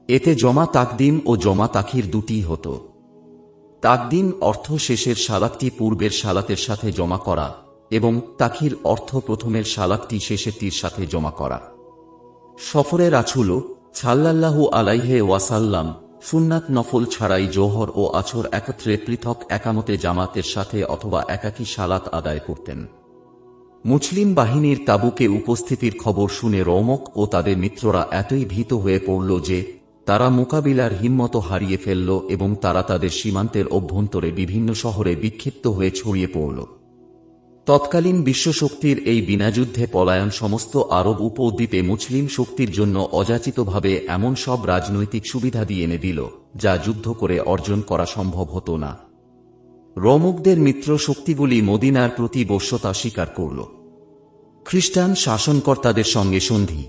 Speaker 1: এতে জমা তাকদিম ও জমা তাখির দুটিই হতো। তাকদিম অর্থ শেষের সালাতটি পূর্বের সালাতের সাথে জমা করা এবং তাখির অর্থ প্রথমের সালাতটি শেষেরটির সাথে জমা করা। সফরে রাসূল সাল্লাল্লাহু আলাইহি ওয়াসাল্লাম সুন্নাত নফল ছাড়াই জোহর ও আসর একত্রে পৃথক একামতে জামাতের সাথে অথবা একাকী সালাত আদায় করতেন। মুসলিম বাহিনীর তাবুকে উপস্থিতির খবর শুনে রৌমক ও তাদের মিত্ররা এতই ভীত হয়ে পড়ল যে তারা মোকাবিলার হিম্মত হারিয়ে ফেলল এবং তারা তাদের সীমান্তের অভ্যন্তরে বিভিন্ন শহরে বিক্ষিপ্ত হয়ে ছড়িয়ে পড়ল। তৎকালীন বিশ্বশক্তির এই বিনাযুদ্ধে পলায়ন সমস্ত আরব উপদ্বীপে মুসলিম শক্তির জন্য অযাচিতভাবে এমন সব রাজনৈতিক সুবিধা দিয়ে এনে দিল যা যুদ্ধ করে অর্জন করা সম্ভব হতো না। রোমকদের মিত্র শক্তিগুলি মদিনার প্রতি বশ্যতা স্বীকার করল। খ্রিস্টান শাসনকর্তাদের সঙ্গে সন্ধি।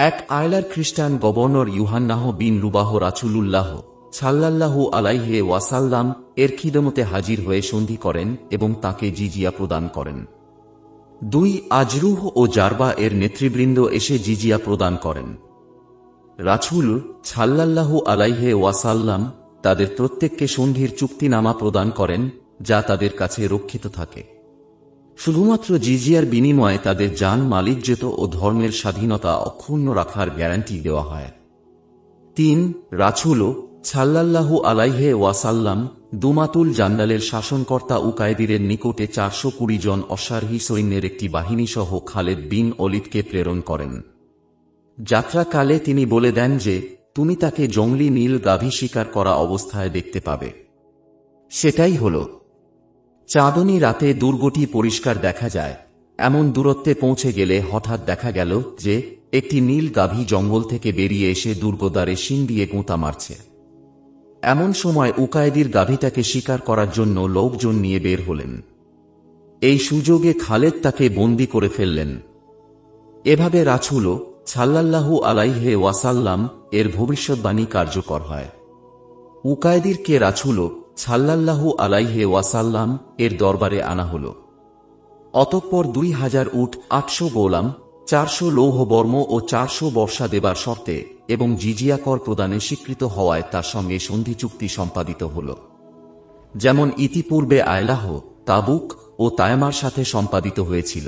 Speaker 1: এক আয়লার খ্রিস্টান গভর্নর ইউহান্নাহ বিন রুবাহ রাসূলুল্লাহ সাল্লাল্লাহু আলাইহি ওয়াসাল্লাম এর খিদমতে হাজির হয়ে সন্ধি করেন এবং তাকে জিজিয়া প্রদান করেন। ২ আজরুহ ও জারবা এর নেতৃবৃন্দ এসে জিজিয়া প্রদান করেন। রাসূল সাল্লাল্লাহু আলাইহি ওয়াসাল্লাম তাদের প্রত্যেককে সন্ধির চুক্তিনামা প্রদান করেন যা তাদের কাছে রক্ষিত থাকে। শুধুমাত্র জিজিয়ার বিনিময়ে তাদের জান মালিকজত ও ধর্মের স্বাধীনতা অক্ষুণ্ণ রাখার গ্যারান্টি দেওয়া হয়। ৩ রাসূল সাল্লাল্লাহু আলাইহি ওয়াসাল্লাম দুমাতুল জান্দালের শাসনকর্তা উকায়দিরের নিকটে ৪২০ জন অশ্বারোহী সৈন্যের একটি বাহিনী সহ খালেদ বিন ওলীদকে প্রেরণ করেন। যাত্রাকালে তিনি বলে দেন যে তুমি তাকে জংলি নীল গাভী শিকার করা অবস্থায় দেখতে পাবে। সেটাই হল। চাঁদনী রাতে দুর্গটি পরিষ্কার দেখা যায়। এমন দূরত্বে পৌঁছে গেলে হঠাৎ দেখা গেল যে একটি নীল গাভী জঙ্গল থেকে বেরিয়ে এসে দুর্গদ্বারে শিং দিয়ে গোঁতা মারছে। এমন সময় উকায়দির গাভীটাকে শিকার করার জন্য লোকজন নিয়ে বের হলেন। এই সুযোগে খালেদ তাকে বন্দী করে ফেললেন। এভাবে রাসূল সাল্লাল্লাহু আলাইহি ওয়াসাল্লাম এর ভবিষ্যদ্বাণী কার্যকর হয়। উকায়দিরকে রাসূল সাল্লাল্লাহু আলাইহি ওয়াসাল্লাম এর দরবারে আনা হল। অতঃপর ২০০০ উট, ৮০০ গোলাম, ৪০০ লৌহবর্ম ও ৪০০ বর্ষা দেবার শর্তে এবং জিজিয়া কর প্রদানে স্বীকৃত হওয়ায় তার সঙ্গে সন্ধি চুক্তি সম্পাদিত হল, যেমন ইতিপূর্বে আয়লাহ, তাবুক ও তায়মার সাথে সম্পাদিত হয়েছিল।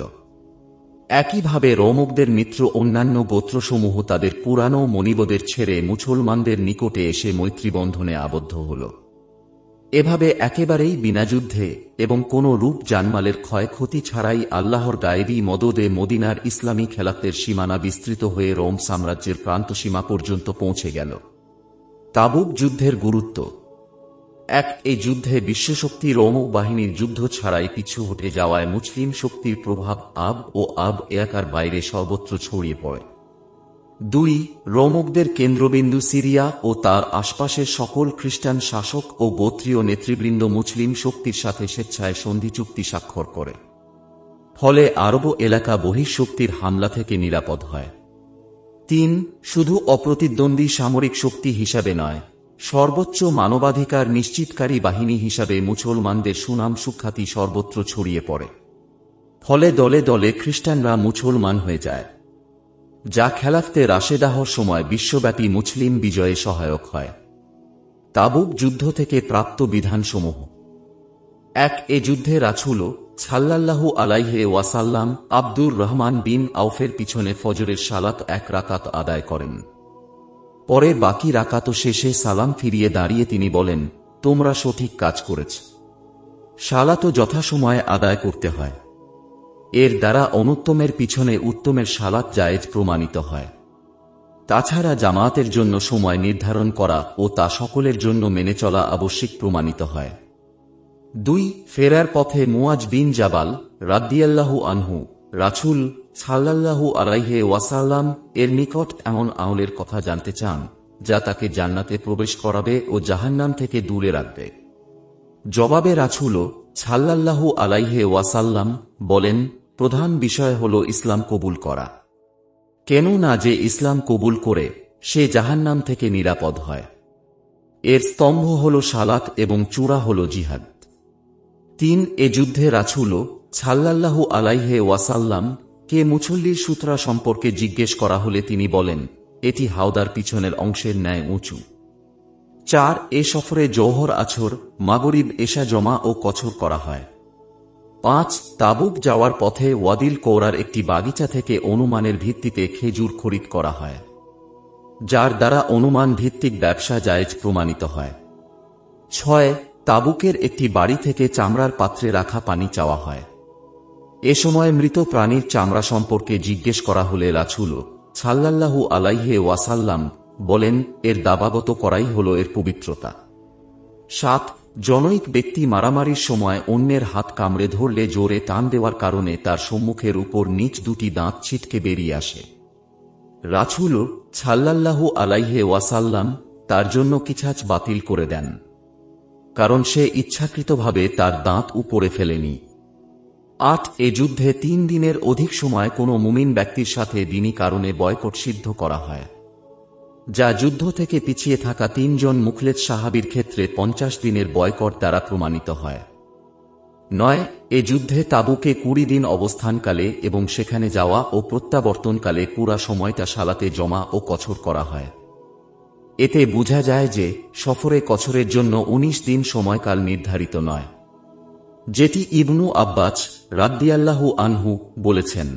Speaker 1: একইভাবে রোমকদের মিত্র অন্যান্য গোত্রসমূহ তাদের পুরানো মনিবদের ছেড়ে মুসলমানদের নিকটে এসে মৈত্রীবন্ধনে আবদ্ধ হল। এভাবে একেবারেই বিনাযুদ্ধে এবং কোনো রূপ জানমালের ক্ষয়ক্ষতি ছাড়াই আল্লাহর গায়েবী মদদে মদিনার ইসলামী খেলাফতের সীমানা বিস্তৃত হয়ে রোম সাম্রাজ্যের প্রান্তসীমা পর্যন্ত পৌঁছে গেল। তাবুক যুদ্ধের গুরুত্ব। এই যুদ্ধে বিশ্বশক্তি রোমক বাহিনীর যুদ্ধ ছাড়াই পিছু হটে যাওয়ায় মুসলিম শক্তির প্রভাব আব এলাকার বাইরে সর্বত্র ছড়িয়ে পড়ে। ২ রোমকদের কেন্দ্রবিন্দু সিরিয়া ও তার আশপাশের সকল খ্রিস্টান শাসক ও গোত্রীয় নেতৃবৃন্দ মুসলিম শক্তির সাথে স্বেচ্ছায় সন্ধি চুক্তি স্বাক্ষর করে। ফলে আরব এলাকা বহিঃশক্তির হামলা থেকে নিরাপদ হয়। ৩ শুধু অপ্রতিদ্বন্দ্বী সামরিক শক্তি হিসাবে নয়, সর্বোচ্চ মানবাধিকার নিশ্চিতকারী বাহিনী হিসাবে মুসলমানদের সুনাম সুখ্যাতি সর্বত্র ছড়িয়ে পড়ে। ফলে দলে দলে খ্রিস্টানরা মুসলমান হয়ে যায়, যা খেলাফতে রাশেদাহর সময় বিশ্বব্যাপী মুসলিম বিজয়ে সহায়ক হয়। তাবুক যুদ্ধ থেকে প্রাপ্ত বিধানসমূহ। এ যুদ্ধে রাসূল সাল্লাল্লাহু আলাইহি ওয়াসাল্লাম আব্দুর রহমান বিন আউফের পিছনে ফজরের সালাত ১ রাকাত আদায় করেন। পরে বাকি রাকাত শেষে সালাম ফিরিয়ে দাঁড়িয়ে তিনি বলেন, তোমরা সঠিক কাজ করেছ। সালাত যথাসময়ে আদায় করতে হয়। এর দ্বারা অনুত্তমের পিছনে উত্তমের সালাত জায়েজ প্রমাণিত হয়। তাছাড়া জামায়াতের জন্য সময় নির্ধারণ করা ও তা সকলের জন্য মেনে চলা আবশ্যিক প্রমাণিত হয়। 2 ফেরার পথে মুয়াজ বিন জাবাল রাদিয়াল্লাহু আনহু রাসূল সাল্লাল্লাহু আলাইহি ওয়াসাল্লাম এর নিকট এমন আমলের কথা জানতে চান যা তাকে জান্নাতে প্রবেশ করাবে ও জাহান্নাম থেকে দূরে রাখবে। জবাবে রাসূল সাল্লাল্লাহু আলাইহি ওয়াসাল্লাম বলেন, প্রধান বিষয় হল ইসলাম কবুল করা। কেন না যে ইসলাম কবুল করে সে জাহান্নাম থেকে নিরাপদ হয়। এর স্তম্ভ হল সালাত এবং চূড়া হল জিহাদ। 3 এ যুদ্ধে রাসূল সাল্লাল্লাহু আলাইহি ওয়াসাল্লাম কে মুসল্লির সূত্রা সম্পর্কে জিজ্ঞেস করা হলে তিনি বলেন, এটি হাওদার পিছনের অংশের ন্যায় উঁচু। 4 এ সফরে জোহর আছর মাগরিব এশা জমা ও কছর করা হয়। 5 তাবুক যাওয়ার পথে ওয়াদিল কৌরার একটি বাগিচা থেকে অনুমানের ভিত্তিতে খেজুর খরিদ করা হয়, যার দ্বারা অনুমান ভিত্তিক ব্যবসা জায়েজ প্রমাণিত হয়। 6 তাবুকের একটি বাড়ি থেকে চামড়ার পাত্রে রাখা পানি চাওয়া হয়। এ সময় মৃত প্রাণীর চামড়া সম্পর্কে জিজ্ঞেস করা হলে রাসূল সাল্লাল্লাহু আলাইহি ওয়াসাল্লাম বলেন, এর দাবাগত করাই হল এর পবিত্রতা। 7 জনৈক ব্যক্তি মারামারির সময় অন্যের হাত কামড়ে ধরলে জোরে টান দেওয়ার কারণে তার সম্মুখের উপর নিচ দুটি দাঁত ছিটকে বেরিয়ে আসে। রাসূল সাল্লাল্লাহু আলাইহি ওয়াসাল্লাম তার জন্য কিছাচ বাতিল করে দেন, কারণ সে ইচ্ছাকৃতভাবে তার দাঁত উপরে ফেলেনি। 8 এ যুদ্ধে 3 দিনের অধিক সময় কোনো মুমিন ব্যক্তির সাথে দিনী কারণে বয়কট সিদ্ধ করা হয়, যা যুদ্ধ থেকে পিছিয়ে থাকা 3 জন মুখলেস সাহাবীর ক্ষেত্রে 50 দিনের বয়কট দ্বারা প্রমাণিত হয়। 9 এ যুদ্ধে তাবুকে 20 দিন অবস্থানকালে এবং সেখানে যাওয়া ও প্রত্যাবর্তনকালে পুরা সময়টা সালাতে জমা ও কছর করা হয়। এতে বোঝা যায় যে সফরে কছরের জন্য 19 দিন সময়কাল নির্ধারিত নয়, যেটি ইবনু আব্বাস রাদিয়াল্লাহু আনহু বলেছেন।